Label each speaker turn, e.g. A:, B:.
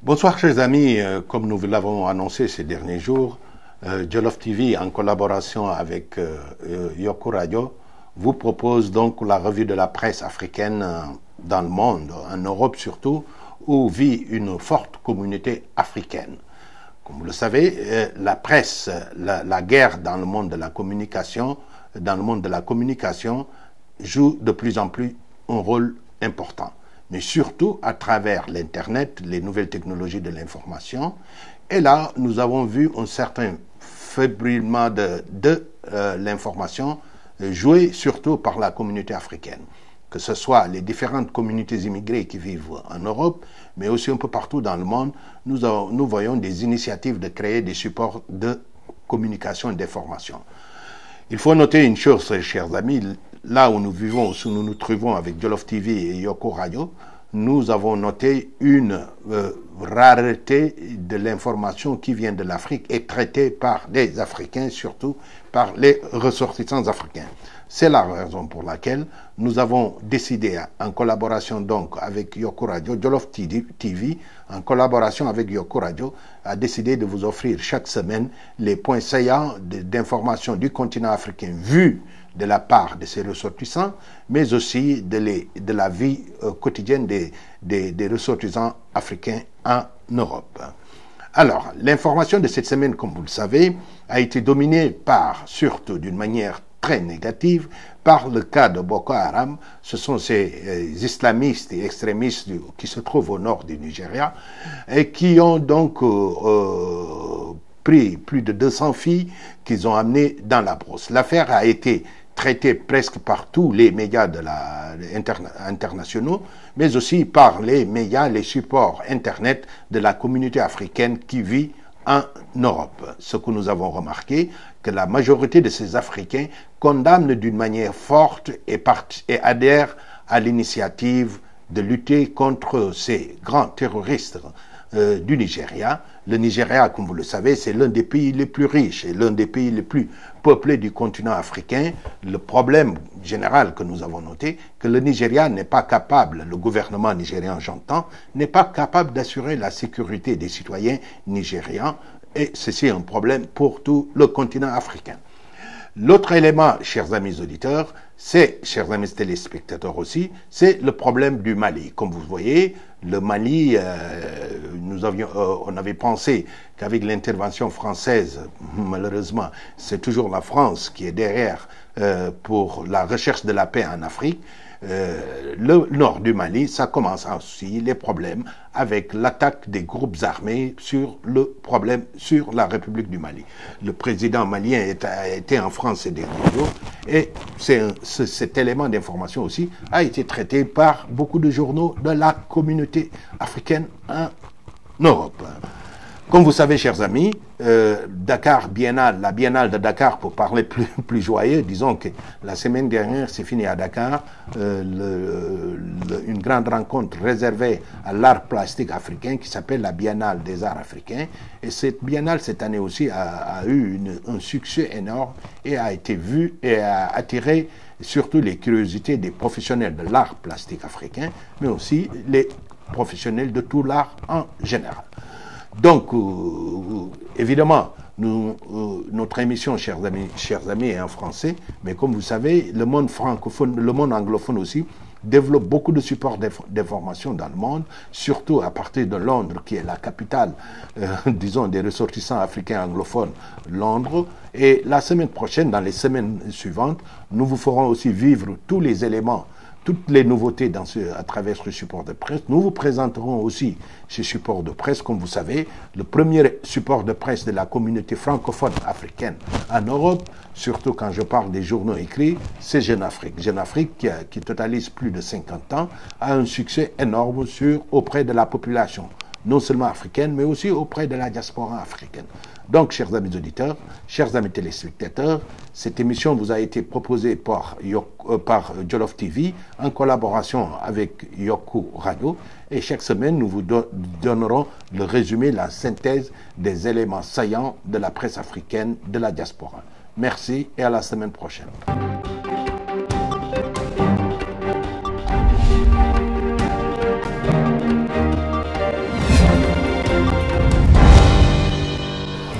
A: Bonsoir chers amis, comme nous l'avons annoncé ces derniers jours, Jollof TV en collaboration avec Yoko Radio vous propose donc la revue de la presse africaine dans le monde, en Europe surtout, où vit une forte communauté africaine. Comme vous le savez, la presse, la guerre dans le monde de la communication, joue de plus en plus un rôle important, mais surtout à travers l'Internet, les nouvelles technologies de l'information. Et là, nous avons vu un certain fébrilement de l'information joué surtout par la communauté africaine, que ce soit les différentes communautés immigrées qui vivent en Europe, mais aussi un peu partout dans le monde. Nous voyons des initiatives de créer des supports de communication et d'information. Il faut noter une chose, chers amis, là où nous vivons, où nous nous trouvons avec Jollof TV et Yoko Radio, nous avons noté une rareté de l'information qui vient de l'Afrique et traitée par des Africains, surtout par les ressortissants africains. C'est la raison pour laquelle nous avons décidé, en collaboration donc avec Yoko Radio, Jollof TV, en collaboration avec Yoko Radio, a décidé de vous offrir chaque semaine les points saillants d'information du continent africain vus de la part de ses ressortissants, mais aussi de la vie quotidienne des ressortissants africains en Europe. Alors, l'information de cette semaine, comme vous le savez, a été dominée par, surtout d'une manière très négative, par le cas de Boko Haram. Ce sont ces islamistes et extrémistes qui se trouvent au nord du Nigeria et qui ont donc pris plus de 200 filles qu'ils ont amenées dans la brousse. L'affaire a été traité presque par tous les médias internationaux, mais aussi par les médias, les supports Internet de la communauté africaine qui vit en Europe. Ce que nous avons remarqué, que la majorité de ces Africains condamnent d'une manière forte et adhèrent à l'initiative de lutter contre ces grands terroristes du Nigeria. Le Nigeria, comme vous le savez, c'est l'un des pays les plus riches et l'un des pays les plus peuplés du continent africain. Le problème général que nous avons noté, que le Nigeria n'est pas capable, le gouvernement nigérian j'entends, n'est pas capable d'assurer la sécurité des citoyens nigérians, et ceci est un problème pour tout le continent africain. L'autre élément, chers amis auditeurs, c'est, chers amis téléspectateurs aussi, c'est le problème du Mali. Comme vous voyez, le Mali, on avait pensé qu'avec l'intervention française, malheureusement, c'est toujours la France qui est derrière pour la recherche de la paix en Afrique. Le nord du Mali, ça commence aussi les problèmes avec l'attaque des groupes armés sur la République du Mali. Le président malien a été en France ces derniers jours et cet élément d'information aussi a été traité par beaucoup de journaux de la communauté africaine en Europe. Comme vous savez, chers amis, Dakar Biennale, la Biennale de Dakar, pour parler plus joyeux, disons que la semaine dernière, c'est fini à Dakar, une grande rencontre réservée à l'art plastique africain qui s'appelle la Biennale des arts africains. Et cette Biennale, cette année aussi, a eu un succès énorme et a été vue et a attiré surtout les curiosités des professionnels de l'art plastique africain, mais aussi les professionnels de tout l'art en général. Donc, évidemment, notre émission, chers amis, est en français, mais comme vous savez, le monde francophone, le monde anglophone aussi, développe beaucoup de supports d'information dans le monde, surtout à partir de Londres, qui est la capitale, disons, des ressortissants africains anglophones, Londres. Et la semaine prochaine, dans les semaines suivantes, nous vous ferons aussi vivre tous les éléments, toutes les nouveautés à travers ce support de presse. Nous vous présenterons aussi ce support de presse. Comme vous savez, le premier support de presse de la communauté francophone africaine en Europe, surtout quand je parle des journaux écrits, c'est Jeune Afrique. Jeune Afrique, qui totalise plus de 50 ans, a un succès énorme auprès de la population, non seulement africaine, mais aussi auprès de la diaspora africaine. Donc, chers amis auditeurs, chers amis téléspectateurs, cette émission vous a été proposée par Jollof TV en collaboration avec Yoko Radio. Et chaque semaine, nous vous donnerons le résumé, la synthèse des éléments saillants de la presse africaine de la diaspora. Merci et à la semaine prochaine.